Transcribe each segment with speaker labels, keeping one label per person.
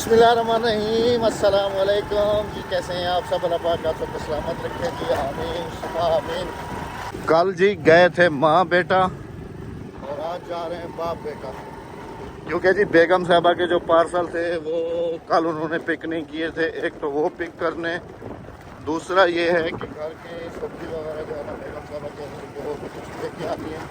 Speaker 1: बिस्मिल्लाहिर्रहमानिर्रहीम, अस्सलाम वालेकुम जी। कैसे हैं आप सब? अल्लाह पाक आप सबको सलामत रखे जी, आमीन सुबह आमीन। कल जी गए थे माँ बेटा और आज जा रहे हैं बाप बेटा, क्योंकि जी बेगम साहबा के जो पार्सल थे वो कल उन्होंने पिक नहीं किए थे। एक तो वो पिक करने, दूसरा ये है कि घर के सब्जी वगैरह जो है ना बेगम साहबा के वो लेके आती हैं।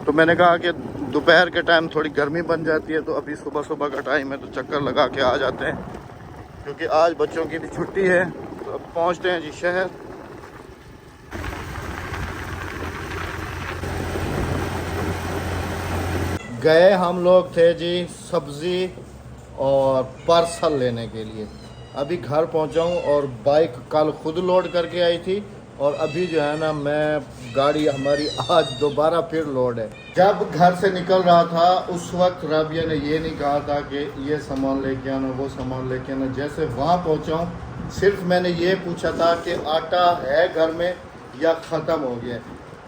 Speaker 1: तो मैंने कहा कि दोपहर के टाइम थोड़ी गर्मी बन जाती है, तो अभी सुबह सुबह का टाइम है तो चक्कर लगा के आ जाते हैं, क्योंकि आज बच्चों की भी छुट्टी है। तो अब पहुंचते हैं जी शहर। गए हम लोग थे जी सब्ज़ी और पार्सल लेने के लिए। अभी घर पहुंचा हूं और बाइक कल खुद लोड करके आई थी और अभी जो है ना मैं गाड़ी हमारी आज दोबारा फिर लोड है। जब घर से निकल रहा था उस वक्त राबिया ने ये नहीं कहा था कि ये सामान लेके आना वो सामान लेके आना। जैसे वहाँ पहुँचा हूँ सिर्फ मैंने ये पूछा था कि आटा है घर में या ख़त्म हो गया।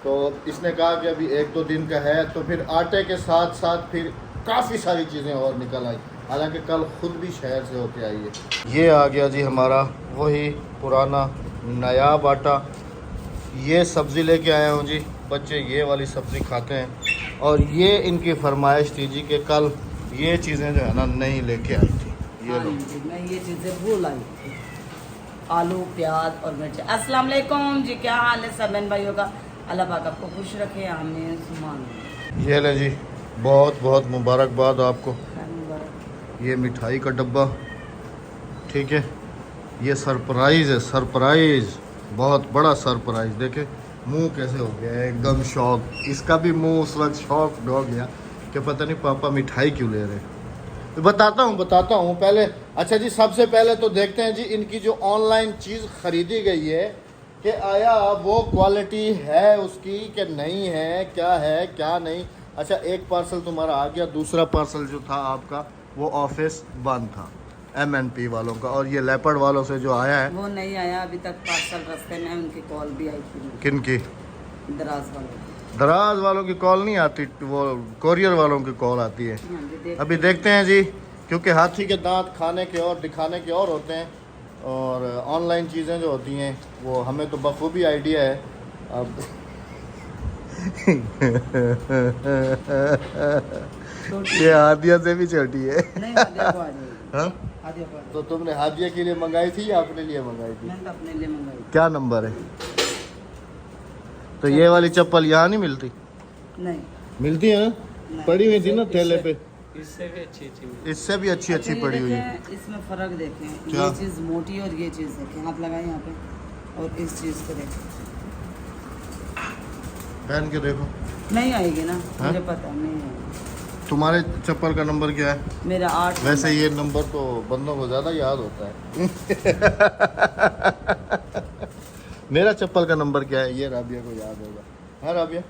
Speaker 1: तो इसने कहा कि अभी 1-2 दिन का है। तो फिर आटे के साथ साथ फिर काफ़ी सारी चीज़ें और निकल आई, हालांकि कल खुद भी शहर से होके आई है। ये आ गया जी हमारा वही पुराना नायाब आटा। ये सब्ज़ी लेके आया हूँ जी, बच्चे ये वाली सब्ज़ी खाते हैं। और ये इनकी फरमाइश थी जी कि कल ये चीज़ें जो है ना नहीं लेके आई थी। ये लो,
Speaker 2: मैं ये चीज़ें भूल आई थी, आलू प्याज और मिर्च। अस्सलाम वालेकुम जी, क्या हाल है सब बहन भाइयों का? अल्लाह पाक आपको खुश रखे, आमीन सुभान।
Speaker 1: ये ले जी, बहुत बहुत मुबारकबाद आपको। ये मिठाई का डब्बा, ठीक है। ये सरप्राइज़ है, सरप्राइज़, बहुत बड़ा सरप्राइज़। देखे मुंह कैसे हो गया है, एकदम शौक। इसका भी मुंह उस वक्त शौक हो गया कि पता नहीं पापा मिठाई क्यों ले रहे हैं। तो बताता हूँ पहले। अच्छा जी, सबसे पहले तो देखते हैं जी इनकी जो ऑनलाइन चीज़ ख़रीदी गई है कि आया वो क्वालिटी है उसकी कि नहीं है, क्या है क्या नहीं। अच्छा, एक पार्सल तुम्हारा आ गया, दूसरा पार्सल जो था आपका वो ऑफिस बंद था MNP वालों का, और ये लेपर्ड वालों से जो आया है
Speaker 2: वो नहीं आया अभी तक पार्सल। रास्ते में उनकी कॉल भी आई थी।
Speaker 1: किन की?
Speaker 2: दराज वालों
Speaker 1: दराज वालों की कॉल नहीं आती, वो कोरियर वालों की कॉल आती है। अभी देखते हैं जी, क्योंकि हाथी के दांत खाने के और दिखाने के और होते हैं, और ऑनलाइन चीज़ें जो होती हैं वो हमें तो बखूबी आइडिया है। अब ये हादिया से भी छोटी है।
Speaker 2: नहीं, हादिया को आ जाएगी।
Speaker 1: हाँ?
Speaker 2: हादिया को आ जाएगी।
Speaker 1: तो तुमने हादिया के लिए मंगाई थी या अपने लिए मंगाई थी?
Speaker 2: मैंने तो अपने लिए मंगाई।
Speaker 1: क्या नंबर है? तो ये वाली चप्पल यहाँ नहीं मिलती?
Speaker 2: नहीं
Speaker 1: मिलती है ना, पड़ी हुई थी ना थैले पे।
Speaker 3: इससे भी अच्छी
Speaker 1: इससे भी अच्छी
Speaker 2: अच्छा,
Speaker 1: पड़ी हुई है।
Speaker 2: देखें, इसमें फ़र्क देखें।
Speaker 1: क्या?
Speaker 2: ये चीज़ मोटी और ये चीज़ देखें, हाथ लगाएं यहाँ पे और इस चीज़ को देखें।
Speaker 1: पहन के देखो,
Speaker 2: नहीं आएगी ना,
Speaker 1: हाँ?
Speaker 2: मुझे पता नहीं आएगी।
Speaker 1: तुम्हारे चप्पल का नंबर क्या है?
Speaker 2: मेरा 8।
Speaker 1: वैसे ये नंबर तो बंदों को ज़्यादा याद होता है। मेरा चप्पल का नंबर क्या है ये राबिया को याद होगा। हाँ राबिया,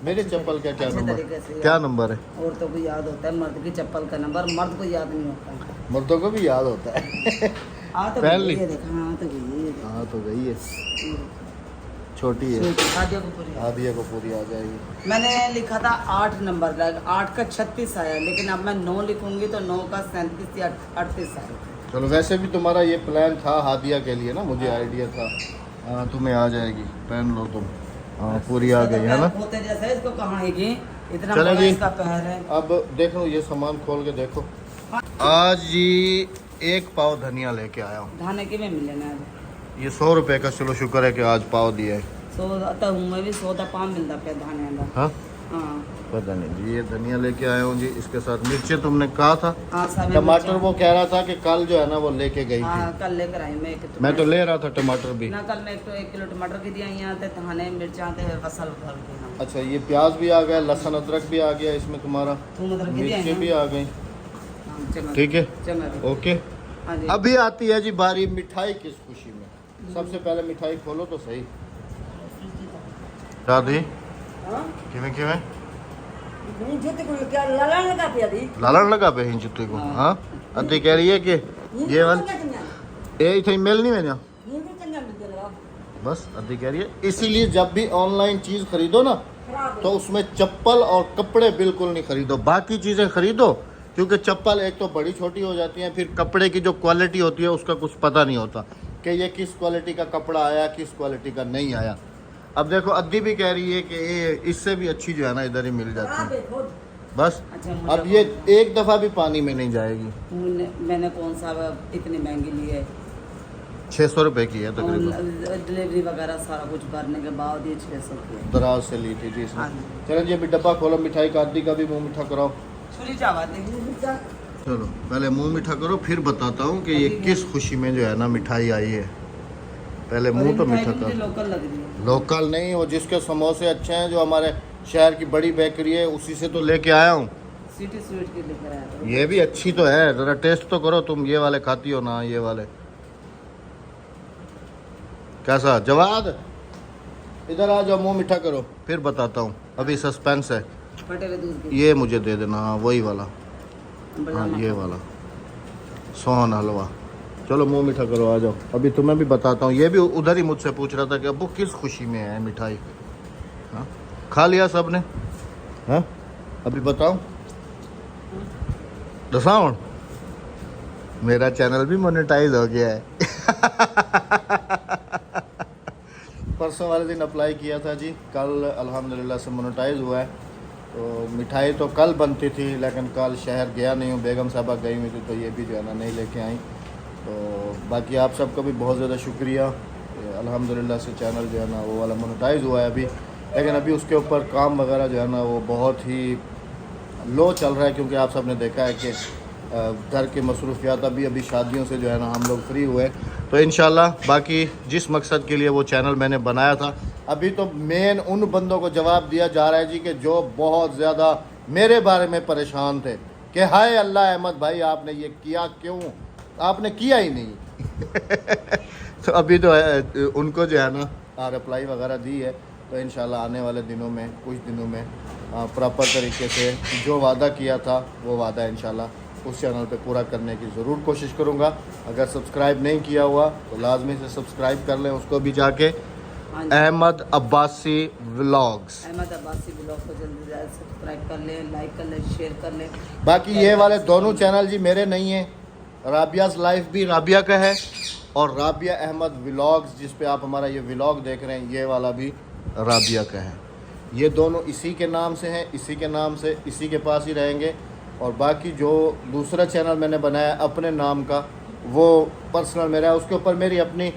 Speaker 1: मेरे चप्पल का क्या
Speaker 2: अच्छे
Speaker 1: नंबर,
Speaker 2: तरीके से
Speaker 1: क्या नंबर है?
Speaker 2: औरतों को याद होता है, मर्द की चप्पल का नंबर मर्द को याद नहीं होता है।
Speaker 1: मर्दों को भी याद होता है।
Speaker 2: तो
Speaker 1: पहन ली?
Speaker 2: ये देखा, हाँ तो गई है।
Speaker 1: हाँ तो गई है, छोटी है।
Speaker 2: हादिया को पूरी
Speaker 1: हादिया को पूरी आ जाएगी।
Speaker 2: मैंने लिखा था 8 नंबर, 8 का 36 आया, लेकिन अब मैं 9 लिखूंगी तो 9 का 37 या 38 आया।
Speaker 1: चलो, वैसे भी तुम्हारा ये प्लान था हादिया के लिए ना, मुझे आइडिया था। हाँ, तुम्हें आ जाएगी, पहन लो तुम। हाँ, पूरी आ गई है ना।
Speaker 2: होते जैसा है, इसको कहाँ है कि इतना
Speaker 1: चलो
Speaker 2: बड़ा
Speaker 1: जी।
Speaker 2: इसका पैर है।
Speaker 1: अब देखो ये सामान खोल के देखो। आज जी 1 पाव धनिया लेके आया हूँ।
Speaker 2: धाने के में मिले ना
Speaker 1: ये 100 रुपए का, चलो शुक्र है कि आज पाव दिया है।
Speaker 2: 100 तो मैं भी 100 पाम मिलता पे धाने का।
Speaker 1: हाँ,
Speaker 2: हाँ
Speaker 1: पता नहीं जी। ये धनिया लेके आया हूँ जी, इसके साथ मिर्चें तुमने कहा था।
Speaker 2: हाँ, सब
Speaker 1: टमाटर वो कह रहा था कि कल जो है ना वो लेके गई
Speaker 2: हाँ,
Speaker 1: थी।
Speaker 2: कल लेकर आई
Speaker 1: मैं तो ले रहा था टमाटर भी
Speaker 2: ना। कल मैं 1 किलो टमाटर की दिया, यहाँ थे धाने मिर्चा थे फसल भर के। हाँ,
Speaker 1: अच्छा, ये प्याज भी आ गया, लहसुन अदरक भी आ गया इसमें तुम्हारा,
Speaker 2: थूम अदरक की दिया
Speaker 1: मिर्चें भी आ गई।
Speaker 2: चमक
Speaker 1: ठीक है,
Speaker 2: चमक।
Speaker 1: ओके।
Speaker 2: हाँ जी।
Speaker 1: अभी आती है जी बारी मिठाई किस खुशी में। सबसे पहले मिठाई खोलो तो सही। दादी
Speaker 2: हाँ?
Speaker 1: किवें किवें
Speaker 2: क्या लालन लगा पिया दी?
Speaker 1: लालन लगा पे हिं जुत्ते को।
Speaker 2: हाँ।
Speaker 1: हाँ, अद्दी कह रही है कि ये वाल ए इथे मेल नहीं मैंने बस अद्दी कह रही है। इसीलिए जब भी ऑनलाइन चीज़ खरीदो ना तो उसमें चप्पल और कपड़े बिल्कुल नहीं खरीदो, बाकी चीज़ें खरीदो क्योंकि चप्पल एक तो बड़ी छोटी हो जाती है, फिर कपड़े की जो क्वालिटी होती है उसका कुछ पता नहीं होता कि ये किस क्वालिटी का कपड़ा आया, किस क्वालिटी का नहीं आया। अब देखो अद्दी भी कह रही है कि ये इससे भी अच्छी जो है ना इधर ही मिल जाती है बस।
Speaker 2: अच्छा, मुझे
Speaker 1: अब ये एक दफ़ा भी पानी में नहीं जाएगी।
Speaker 2: मैंने कौन सा इतनी महंगी ली है,
Speaker 1: 600 रुपये की है तकरीबन,
Speaker 2: डिलीवरी वगैरह सारा कुछ भरने के बाद ये 600 की है।
Speaker 1: दराज से ली थी जी इसने।
Speaker 2: हाँ जी।
Speaker 1: चलो जी अभी डब्बा खोलो मिठाई का, अद्दी का भी मुँह मीठा कराओ।
Speaker 2: छुरी चावा देखिए।
Speaker 1: चलो पहले मुंह मीठा करो, फिर बताता हूँ कि ये किस खुशी में जो है ना मिठाई आई है। पहले मुंह तो मीठा करो।
Speaker 2: लोकल लग रही है।
Speaker 1: लोकल नहीं, वो जिसके समोसे अच्छे हैं जो हमारे शहर की बड़ी बेकरी है उसी से तो लेके आया हूँ।
Speaker 2: सिटी स्वीट के लेकर आया था।
Speaker 1: ये भी अच्छी तो है, ज़रा टेस्ट तो करो। तुम ये वाले खाती हो ना, ये वाले कैसा जवाद? इधर आ जाओ, मुंह मीठा करो फिर बताता हूँ, अभी सस्पेंस है।
Speaker 2: फटे हुए दूध की।
Speaker 1: ये मुझे दे देना, हाँ वही वाला, हाँ
Speaker 2: बदाम
Speaker 1: ये वाला सोहन हलवा। चलो मुंह मीठा करो, आ जाओ, अभी तुम्हें भी बताता हूँ। ये भी उधर ही मुझसे पूछ रहा था कि अब्बू किस खुशी में है मिठाई। हाँ खा लिया सबने? हाँ अभी बताओ दसाउन, मेरा चैनल भी मोनेटाइज हो गया है। परसों वाले दिन अप्लाई किया था जी, कल अल्हम्दुलिल्लाह से मोनेटाइज हुआ है। तो मिठाई तो कल बनती थी, लेकिन कल शहर गया नहीं हूँ, बेगम साहबा गई हुई थी तो ये भी जो है ना नहीं लेके आई। तो बाकी आप सबका भी बहुत ज़्यादा शुक्रिया। अल्हम्दुलिल्लाह से चैनल जो है ना वो वाला मोनेटाइज हुआ है अभी, लेकिन अभी उसके ऊपर काम वगैरह जो है ना वो बहुत ही लो चल रहा है, क्योंकि आप सब ने देखा है कि घर की मसरूफियात अभी शादियों से जो है ना हम लोग फ्री हुए। तो इंशाल्लाह बाकी जिस मकसद के लिए वो चैनल मैंने बनाया था, अभी तो मेन उन बंदों को जवाब दिया जा रहा है जी कि जो बहुत ज़्यादा मेरे बारे में परेशान थे कि हाय अल्लाह अहमद भाई आपने ये किया क्यों, आपने किया ही नहीं। तो अभी तो उनको जो है ना रिप्लाई वगैरह दी है। तो इंशाल्लाह आने वाले दिनों में, कुछ दिनों में प्रॉपर तरीके से जो वादा किया था वो वादा इंशाल्लाह उस चैनल पे पूरा करने की ज़रूर कोशिश करूँगा। अगर सब्सक्राइब नहीं किया हुआ तो लाजमी से सब्सक्राइब कर लें उसको भी जाके, अहमद अब्बासी व्लॉग्स।
Speaker 2: अहमद अब्बासी व्लॉग को जल्दी से सब्सक्राइब कर लें, लाइक कर लें, शेयर कर लें।
Speaker 1: बाकी ये वाले दोनों चैनल जी मेरे नहीं हैं, राबियाज़ लाइफ भी राबिया का है और राबिया अहमद व्लॉग्स जिस पे आप हमारा ये व्लॉग देख रहे हैं ये वाला भी राबिया का है। ये दोनों इसी के नाम से हैं, इसी के नाम से इसी के पास ही रहेंगे। और बाकी जो दूसरा चैनल मैंने बनाया अपने नाम का वो पर्सनल मेरा है, उसके ऊपर मेरी अपनी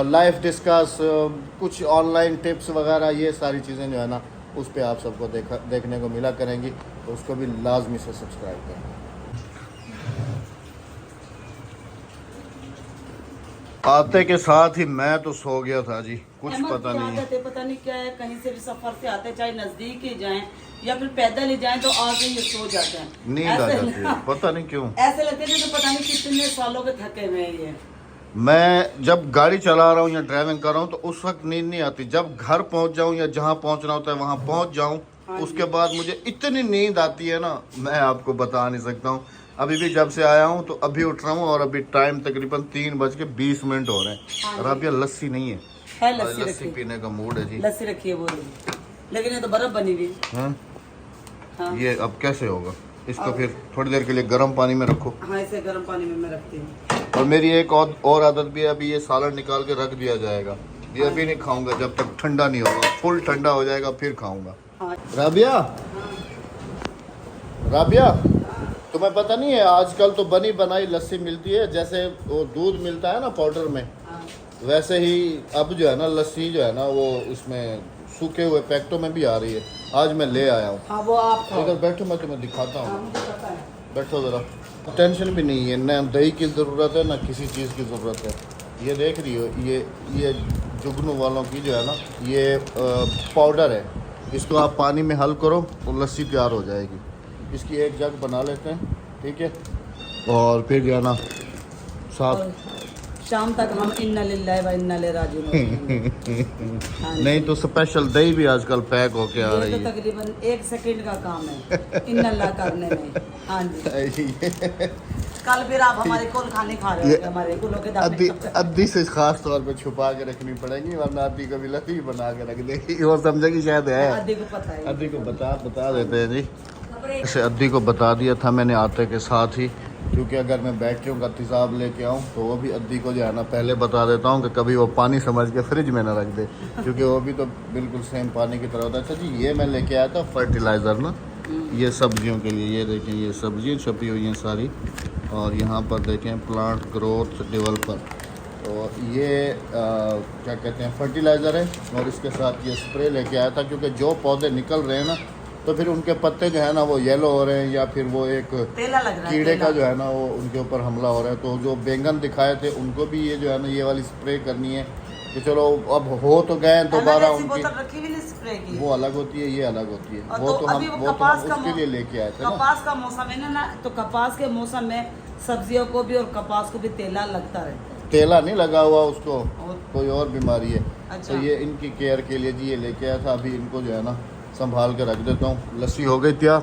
Speaker 1: लाइफ डिस्कस, कुछ ऑनलाइन टिप्स वगैरह ये सारी चीज़ें जो है ना उस पर आप सबको देखने को मिला करेंगी। तो उसको भी लाजमी से सब्सक्राइब करें। आते के साथ ही मैं तो सो गया था जी, कुछ पता नहीं है।
Speaker 2: पता नहीं क्या है, कहीं से भी सफर से आते, चाहे नजदीक ही जाएं या फिर पैदल ही जाएं, तो आके ये सो जाते हैं,
Speaker 1: नींद आ जाती है, पता नहीं क्यों
Speaker 2: ऐसे लगते हैं तो पता नहीं कितने सालों के थके हुए हैं ये।
Speaker 1: मैं जब गाड़ी चला रहा हूँ या ड्राइविंग कर रहा हूँ तो उस वक्त नींद नहीं आती। जब घर पहुँच जाऊँ या जहाँ पहुँचना होता है वहाँ पहुँच जाऊँ, उसके बाद मुझे इतनी नींद आती है ना, मैं आपको बता नहीं सकता हूँ। अभी भी जब से आया हूँ तो अभी उठ रहा हूँ और अभी टाइम तकरीबन 3:20 हो रहे हैं। और अब ये लस्सी नहीं है, लस्सी पीने का मूड है जी।
Speaker 2: लस्सी रखी है बोली, लेकिन ये तो बर्फ बनी हुई।
Speaker 1: हाँ ये अब कैसे होगा? इसको फिर थोड़ी देर के लिए गर्म पानी में रखो।
Speaker 2: हाँ इसे गर्म पानी में मैं रखती हूँ।
Speaker 1: और मेरी एक और आदत भी है, अभी ये सालन निकाल के रख दिया जाएगा, ये अभी नहीं खाऊंगा जब तक ठंडा नहीं होगा। फुल ठंडा हो जाएगा फिर खाऊंगा। राबिया, राबिया तुम्हें पता नहीं है आजकल तो बनी बनाई लस्सी मिलती है, जैसे वो दूध मिलता है ना पाउडर में, वैसे ही अब जो है ना लस्सी जो है ना वो उसमें सूखे हुए पैकेटों में भी आ रही है। आज मैं ले आया हूँ।
Speaker 2: हाँ वो आप
Speaker 1: इधर बैठो, मैं तुम्हें दिखाता हूँ।
Speaker 2: मुझे पता है।
Speaker 1: बैठो ज़रा, टेंशन भी नहीं है, ना दही की ज़रूरत है ना किसी चीज़ की ज़रूरत है। ये देख रही हो, ये जुगनू वालों की जो है ना ये पाउडर है, इसको आप पानी में हल करो तो लस्सी तैयार हो जाएगी। इसकी एक जग बना लेते हैं, ठीक है, और फिर जो है ना साथ
Speaker 2: शाम तक हम इन्ना लिल्लाहि व इन्ना इलैहि राजिऊन।
Speaker 1: नहीं तो स्पेशल दही भी आजकल पैक होके आ रही
Speaker 2: ये
Speaker 1: है।
Speaker 2: तो तकरीबन 1 सेकंड का काम है इन्ना अल्लाह करने में। हाँ जी, कल फिर आप हमारे कुल खाने खा रहे हो, हमारे कुलों के दाने।
Speaker 1: अद्दी से खास तौर पे छुपा के रखनी पड़ेगी, वरना अद्दी को भी लस्सी बना के रख देगी, वो समझेगी शायद है।
Speaker 2: अद्दी को पता है,
Speaker 1: अद्दी को बता देते हैं जी। ऐसे अद्दी को बता दिया था मैंने आते के साथ ही, क्योंकि अगर मैं बैटरियों का तेज़ाब लेके आऊँ तो वो भी अद्दी को जो है ना पहले बता देता हूँ कि कभी वो पानी समझ के फ्रिज में ना रख दे, क्योंकि वो भी तो बिल्कुल सेम पानी की तरह होता है। अच्छा जी, ये मैं लेके आया था फर्टिलाइज़र ना, ये सब्जियों के लिए। ये देखें, ये सब्जियाँ छपी हुई हैं सारी, और यहाँ पर देखें प्लांट ग्रोथ डेवलपर, और ये क्या कहते हैं फर्टिलाइज़र है, और इसके साथ ये स्प्रे लेके आया था, क्योंकि जो पौधे निकल रहे हैं ना तो फिर उनके पत्ते जो है ना वो येलो हो रहे हैं, या फिर वो एक
Speaker 2: तेला लग रहा है,
Speaker 1: कीड़े
Speaker 2: तेला।
Speaker 1: का जो है ना वो उनके ऊपर हमला हो रहा है। तो जो बैंगन दिखाए थे उनको भी ये जो है ना ये वाली स्प्रे करनी है, कि चलो अब हो तो गए दोबारा
Speaker 2: ऐसी
Speaker 1: उनकी,
Speaker 2: बोतल रखी भी नहीं स्प्रे की।
Speaker 1: वो अलग होती है, ये अलग होती है।
Speaker 2: और
Speaker 1: वो तो हम
Speaker 2: अभी
Speaker 1: वो तो
Speaker 2: कपास
Speaker 1: हम
Speaker 2: का
Speaker 1: उसके लिए लेके आए थे ना।
Speaker 2: कपास का मौसम है ना, तो कपास के मौसम में सब्जियों को भी और कपास को भी तेला लगता रहता है।
Speaker 1: तेला नहीं लगा हुआ उसको,
Speaker 2: और
Speaker 1: कोई और बीमारी है।
Speaker 2: अच्छा।
Speaker 1: तो ये इनकी केयर के लिए जी ये लेके आया था। अभी इनको जो है ना संभाल के रख देता हूँ। लस्सी हो गई तैयार?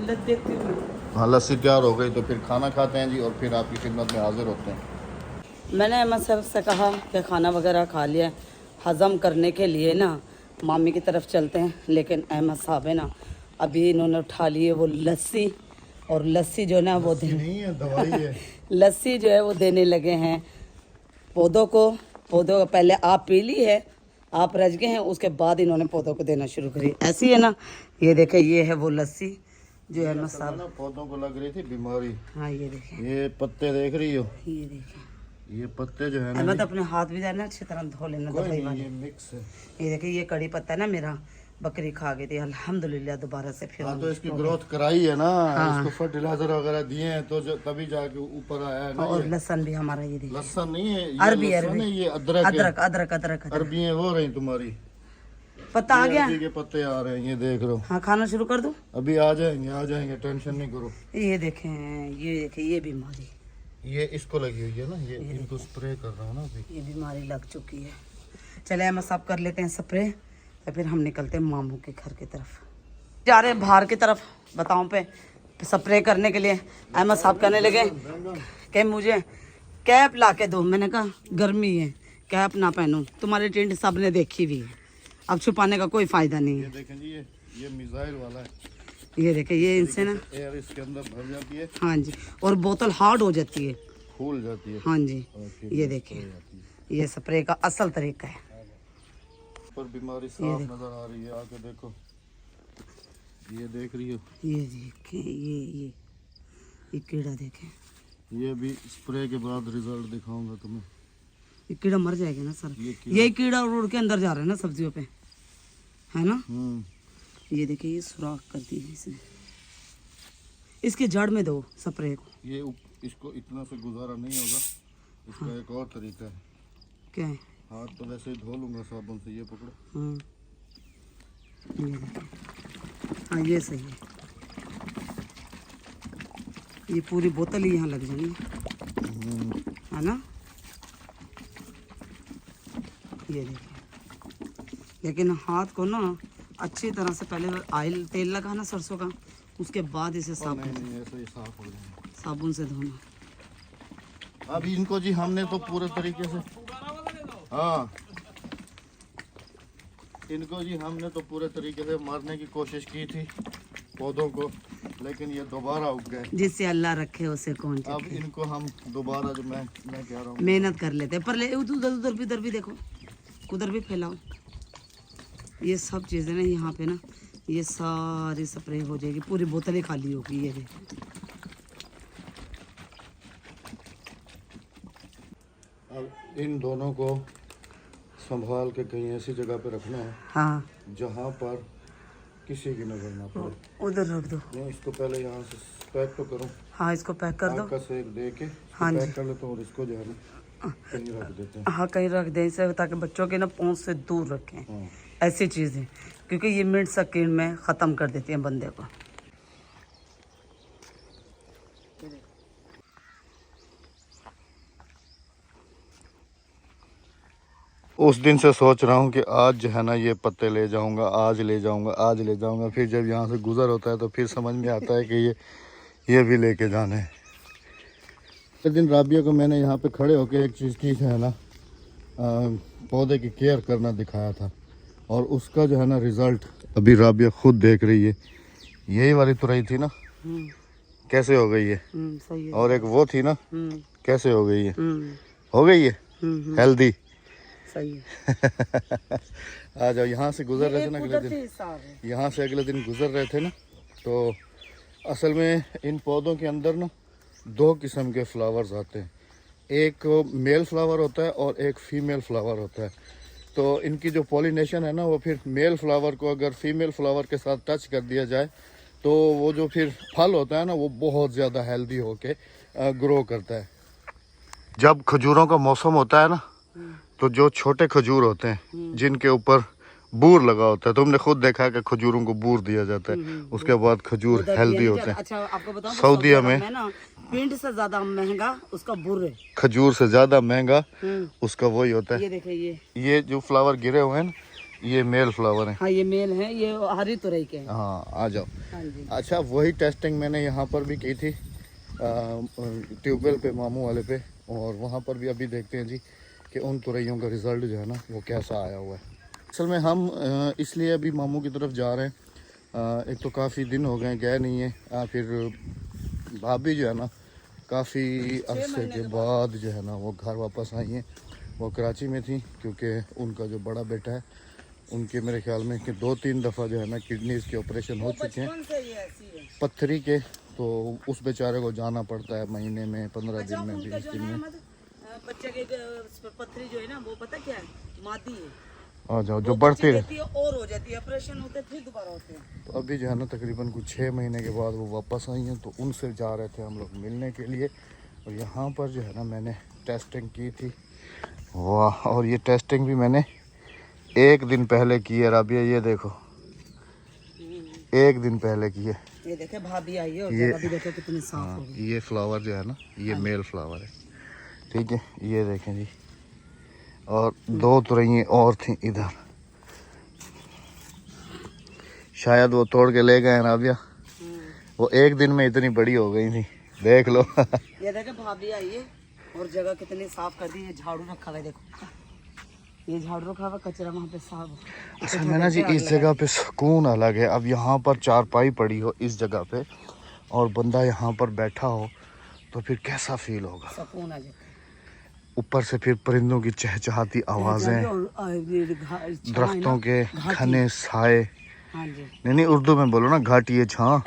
Speaker 2: देखती हूँ।
Speaker 1: हाँ, लस्सी तैयार हो गई तो फिर खाना खाते हैं जी, और फिर आपकी खिदमत में हाजिर होते हैं।
Speaker 2: मैंने अहमद साहब से कहा कि खाना वगैरह खा लिया, हज़म करने के लिए ना मामी की तरफ चलते हैं, लेकिन अहमद साहब है ना अभी इन्होंने उठा लिए वो लस्सी, और लस्सी जो है ना वो
Speaker 1: नहीं है, दवाई है।
Speaker 2: लस्सी जो है वो देने लगे हैं पौधों को। पौधों को पहले आप पी ली है, आप रज गए हैं, उसके बाद इन्होंने पौधों को देना शुरू करी। ऐसी है ना, ये देखें, ये है वो लस्सी जो है साहब
Speaker 1: ना पौधों को लग रही थी बीमारी।
Speaker 2: हाँ ये देखें,
Speaker 1: ये पत्ते देख रही हो,
Speaker 2: ये देखें,
Speaker 1: ये पत्ते जो है ना
Speaker 2: अहमद अपने हाथ भी जाना अच्छी तरह धो लेना
Speaker 1: कोई
Speaker 2: दवाई
Speaker 1: नहीं,
Speaker 2: वाले।
Speaker 1: ये मिक्स है।
Speaker 2: ये देखिए, ये कड़ी पत्ता है ना मेरा, बकरी खा गई थी, अल्हम्दुलिल्लाह दोबारा से फिर
Speaker 1: हाँ, तो इसकी ग्रोथ कराई है ना।
Speaker 2: हाँ।
Speaker 1: इसको फर्टिलाइजर वगैरह दिए हैं तो तभी जाके ऊपर आया है ना।
Speaker 2: और
Speaker 1: ये
Speaker 2: लहसन भी हमारा, ये देखिए
Speaker 1: लहसुन नहीं है, ये
Speaker 2: अरबी
Speaker 1: लहसुन
Speaker 2: अरबी
Speaker 1: है, ये अदरक है।
Speaker 2: अदरक अदरक अदरक अदरक
Speaker 1: अरबी हो रही तुम्हारी,
Speaker 2: पत्ता आ
Speaker 1: ये
Speaker 2: गया।
Speaker 1: अरबी के पत्ते आ रहे हैं, ये देख लो।
Speaker 2: हाँ, खाना शुरू कर दूं?
Speaker 1: अभी आ जाएंगे, टेंशन नहीं करो।
Speaker 2: ये देखें, ये देखें, ये बीमारी,
Speaker 1: ये इसको लगी हुई है ना, ये इनको स्प्रे कर रहा हूँ ना अभी।
Speaker 2: ये बीमारी लग चुकी है। चले हम सब कर लेते हैं स्प्रे, तो फिर हम निकलते हैं मामू के घर की तरफ, जा रहे हैं बाहर की तरफ बताओ पे स्प्रे करने के लिए। अहमद साहब कहने लगे कि मुझे कैप ला के दो। मैंने कहा गर्मी है, कैप ना पहनूं, तुम्हारी टेंट सब ने देखी हुई है, अब छुपाने का कोई फायदा नहीं
Speaker 1: ये
Speaker 2: है।
Speaker 1: देखें जी, ये मिसाइल वाला है।
Speaker 2: ये देखें, ये इनसे ना,
Speaker 1: एयर इसके अंदर भर जाती है,
Speaker 2: हाँ जी, और बोतल हार्ड हो जाती है,
Speaker 1: फूल जाती है।
Speaker 2: हाँ जी।
Speaker 1: और फिर
Speaker 2: ये देखिए, ये स्प्रे का असल तरीका है।
Speaker 1: पर बीमारी साफ नजर आ रही है, आके देखो, ये देख रही हो,
Speaker 2: ये देखें, ये कीड़ा देखें,
Speaker 1: ये भी स्प्रे के बाद रिजल्ट दिखाऊंगा तुम्हें।
Speaker 2: ये कीड़ा मर जाएगा ना सर,
Speaker 1: ये
Speaker 2: यही कीड़ा उड़ के अंदर जा रहा है ना सब्जियों पे, है ना।
Speaker 1: हम्म,
Speaker 2: ये देखिए, ये सुराख कर दी है इसने, इसके जड़ में दो स्प्रे को।
Speaker 1: ये इसको इतना से गुजारा नहीं होगा, इसका एक और तरीका है।
Speaker 2: क्या है?
Speaker 1: हाथ तो वैसे ही धो लूंगा साबुन से, ये पकड़ो।
Speaker 2: हाँ, ये देखिए, हाँ ये सही है, ये पूरी बोतल ही यहाँ लग जाएगी, है ना। ये देखिए, लेकिन हाथ को ना अच्छी तरह से पहले ऑयल तेल लगाना सरसों का, उसके बाद इसे
Speaker 1: नहीं, ऐसे ही साफ हो जाएगा,
Speaker 2: साबुन से धोना।
Speaker 1: अब इनको जी हमने तो पूरे तरीके से, हाँ, इनको जी हमने तो पूरे तरीके से मारने की कोशिश की थी पौधों को, लेकिन ये दोबारा उग गए।
Speaker 2: जिससे अल्लाह रखे उसे कौन
Speaker 1: अब
Speaker 2: चखे।
Speaker 1: इनको हम दोबारा, जो मैं कह रहा हूँ,
Speaker 2: मेहनत कर लेते हैं, पर ले उधर भी देखो, उधर भी फैलाओ। ये सब चीज़ें ना यहाँ पे ना, ये सारी स्प्रे हो जाएगी, पूरी बोतल ही खाली होगी। ये देखो,
Speaker 1: अब इन दोनों को संभाल के कहीं ऐसी जगह पे रखना है
Speaker 2: हाँ,
Speaker 1: जहाँ पर किसी की नजर ना पड़े।
Speaker 2: उधर रख दो।
Speaker 1: नहीं, इसको पहले यहाँ से पैक तो करूँ,
Speaker 2: हाँ, इसको पैक कर दो।
Speaker 1: आग का सेक दे के
Speaker 2: हाँ
Speaker 1: पैक
Speaker 2: जी।
Speaker 1: कर लेता हूँ, और इसको जो है ना कहीं रख देते हैं।
Speaker 2: हाँ, कहीं रख दें इसे, ताकि बच्चों के ना पहुँच से दूर रखें,
Speaker 1: हाँ।
Speaker 2: ऐसी चीज़ें, क्योंकि ये मिनट सेकेंड में ख़त्म कर देती हैं बंदे को।
Speaker 1: उस दिन से सोच रहा हूँ कि आज जो है ना ये पत्ते ले जाऊँगा, आज ले जाऊँगा, फिर जब यहाँ से गुजर होता है तो फिर समझ में आता है कि ये भी लेके जाने हैं। एक दिन राबिया को मैंने यहाँ पे खड़े होकर एक चीज़ की है ना, पौधे की केयर करना दिखाया था, और उसका जो है ना रिज़ल्ट अभी राबिया खुद देख रही है यही वाली तुरई थी ना, कैसे हो गई है?
Speaker 2: सही है।
Speaker 1: और एक वो थी ना, कैसे हो गई है? हो गई है हेल्दी।
Speaker 2: सही है।
Speaker 1: आ जाओ, यहाँ से गुजर रहे थे ना अगले दिन, यहाँ से अगले दिन गुजर रहे थे ना, तो असल में इन पौधों के अंदर ना 2 किस्म के फ्लावर्स आते हैं। एक मेल फ्लावर होता है और एक फीमेल फ्लावर होता है। तो इनकी जो पॉलिनेशन है ना, वो फिर मेल फ्लावर को अगर फीमेल फ्लावर के साथ टच कर दिया जाए तो वो जो फिर फल होता है ना, वो बहुत ज़्यादा हेल्दी होके ग्रो करता है। जब खजूरों का मौसम होता है ना, तो जो छोटे खजूर होते हैं जिनके ऊपर बूर लगा होता है, तुमने खुद देखा है कि खजूरों को बूर दिया जाता है, उसके बाद खजूर हेल्दी होते हैं।
Speaker 2: अच्छा आपको बताऊं,
Speaker 1: सऊदीया में
Speaker 2: ना पिंड से ज्यादा महंगा उसका बुर है,
Speaker 1: खजूर से ज्यादा महंगा उसका वही होता है।
Speaker 2: ये देखिए,
Speaker 1: ये जो फ्लावर गिरे हुए हैं ना, ये मेल फ्लावर है।
Speaker 2: हाँ ये मेल है, ये हरी तुरई के हैं।
Speaker 1: हाँ आ जाओ।
Speaker 2: हाँ जी।
Speaker 1: अच्छा, वही टेस्टिंग मैंने यहाँ पर भी की थी, ट्यूबवेल पे, मामू वाले पे, और वहाँ पर भी अभी देखते हैं जी कि उन तुरैयों का रिज़ल्ट जो है ना वो कैसा आया हुआ है। असल में हम इसलिए अभी मामू की तरफ जा रहे हैं, एक तो काफ़ी दिन हो गए गए नहीं है, फिर भाभी जो है ना काफ़ी अरसे के बाद जो है ना वो घर वापस आई हैं। वो कराची में थी क्योंकि उनका जो बड़ा बेटा है, उनके मेरे ख्याल में कि 2-3 दफ़ा जो है ना किडनीज़ के ऑपरेशन हो चुके हैं पत्थरी के, तो उस बेचारे को जाना पड़ता है महीने में, 15 दिन में, 20 दिन में।
Speaker 2: बच्चे के पत्थरी जो है ना, वो पता क्या है, मादी है।
Speaker 1: आ जाओ, जो बढ़ती है
Speaker 2: और हो जाती है, ऑपरेशन होते फिर दोबारा होते हैं।
Speaker 1: तो अभी जो है ना तकरीबन कुछ 6 महीने के बाद वो वापस आई हैं, तो उनसे जा रहे थे हम लोग मिलने के लिए। और यहाँ पर जो है ना मैंने टेस्टिंग की थी, वाह, और ये टेस्टिंग भी मैंने 1 दिन पहले की है राबिया, ये देखो 1 दिन पहले की है।
Speaker 2: ये देखे भाभी आई है, और
Speaker 1: ये
Speaker 2: भी देखो कितनी साफ हो गई।
Speaker 1: ये फ्लावर जो है ना, ये मेल फ्लावर है, ठीक है, ये देखें जी। और 2 तुरैयां और थी इधर, शायद वो तोड़ के ले गए हैं राबिया, वो 1 दिन में इतनी बड़ी हो गई थी, देख लो।
Speaker 2: ये देखे भाभी आई है, और जगह कितनी साफ कर दी है, झाड़ू रखा हुआ है, देखो ये झाड़ू रखा हुआ, कचरा वहाँ पे साफ।
Speaker 1: अच्छा मैं ना जी, इस जगह पे सुकून अलग है। अब यहाँ पर चारपाई पड़ी हो इस जगह पे और बंदा यहाँ पर बैठा हो तो फिर कैसा फील होगा।
Speaker 2: सुकून आ जाता है।
Speaker 1: ऊपर से फिर परिंदों की चहचहाती आवाजें, दरख्तों के घने साए,
Speaker 2: हाँ जी,
Speaker 1: नहीं उर्दू में बोलो ना, घाटी है छां।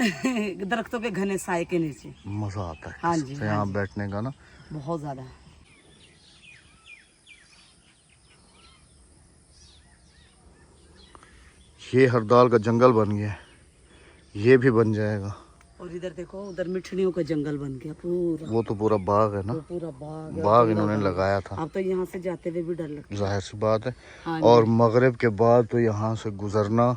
Speaker 2: दरख्तों के घने साए के नीचे
Speaker 1: मजा आता है
Speaker 2: हाँ जी,
Speaker 1: यहाँ बैठने का ना,
Speaker 2: बहुत ज्यादा।
Speaker 1: ये हरदाल का जंगल बन गया है, ये भी बन जाएगा।
Speaker 2: और इधर देखो, उधर मिठड़ियों का जंगल बन गया पूरा,
Speaker 1: वो तो पूरा बाग है ना,
Speaker 2: पूरा बाग,
Speaker 1: बाग इन्होंने लगाया था।
Speaker 2: अब तो यहाँ से जाते हुए भी डर लगता है,
Speaker 1: जाहिर सी बात है।
Speaker 2: हाँ
Speaker 1: और मगरिब के बाद तो यहाँ से गुजरना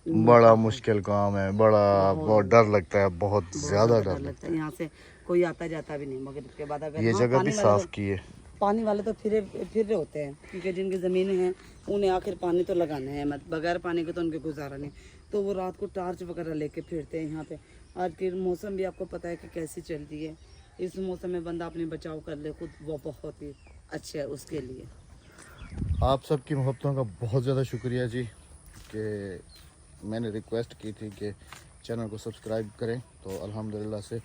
Speaker 1: बड़ा मुश्किल काम है, बड़ा बहुत डर लगता है, बहुत ज्यादा डर लगता है।
Speaker 2: यहाँ से कोई आता जाता भी नहीं मगरिब के बाद। अगर
Speaker 1: ये जगह भी साफ की है,
Speaker 2: पानी वाले तो फिर रहे होते हैं, क्योंकि जिनकी ज़मीनें हैं उन्हें आखिर पानी तो लगाना है, मत बगैर पानी के तो उनके गुजारा नहीं, तो वो रात को टार्च वगैरह लेके फिरते हैं यहाँ पे। आज के मौसम भी आपको पता है कि कैसी चलती है, इस मौसम में बंदा अपने बचाव कर ले खुद, वो बहुत ही अच्छा है उसके लिए।
Speaker 1: आप सबकी मोहब्बतों का बहुत ज़्यादा शुक्रिया जी कि मैंने रिक्वेस्ट की थी कि चैनल को सब्सक्राइब करें, तो अल्हम्दुलिल्लाह से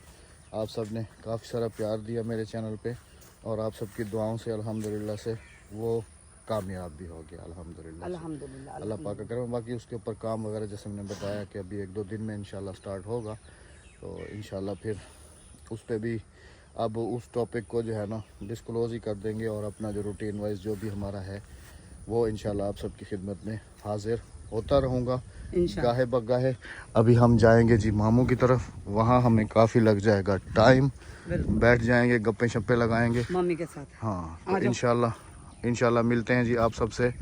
Speaker 1: आप सब ने काफ़ी सारा प्यार दिया मेरे चैनल पे, और आप सबकी दुआओं से अल्हम्दुलिल्लाह से वो कामयाब भी हो गया अल्हम्दुलिल्लाह। अल्लाह पाक का करम। बाकी उसके ऊपर काम वगैरह जैसे मैंने बताया कि अभी 1-2 दिन में इंशाल्लाह स्टार्ट होगा, तो इंशाल्लाह फिर उस पर भी अब उस टॉपिक को जो है ना डिस्क्लोज़ ही कर देंगे, और अपना जो रूटीन वाइज जो भी हमारा है वो इंशाल्लाह आप सबकी खिदमत में हाजिर होता रहूँगा गाहे बगाहे। अभी हम जाएंगे जी मामू की तरफ, वहाँ हमें काफ़ी लग जाएगा टाइम, बैठ जाएंगे, गप्पे शप्पे लगाएंगे
Speaker 2: मम्मी के साथ।
Speaker 1: हाँ, तो इंशाल्लाह मिलते हैं जी आप सबसे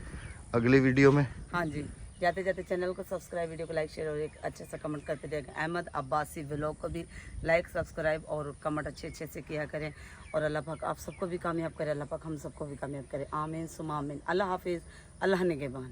Speaker 1: अगली वीडियो में।
Speaker 2: हाँ जी, जाते जाते चैनल को सब्सक्राइब, वीडियो को लाइक, शेयर और एक अच्छे से कमेंट करते रहेगा। अहमद अब्बासी व्लॉग को भी लाइक, सब्सक्राइब और कमेंट अच्छे से किया करें, और अल्लाह पाक आप सबको भी कामयाब करे, अल्लाह पाक हम सबको भी कामयाब करे। आमीन सुमा आमीन। अल्लाह हाफिज़, अल्लाह निगहबान।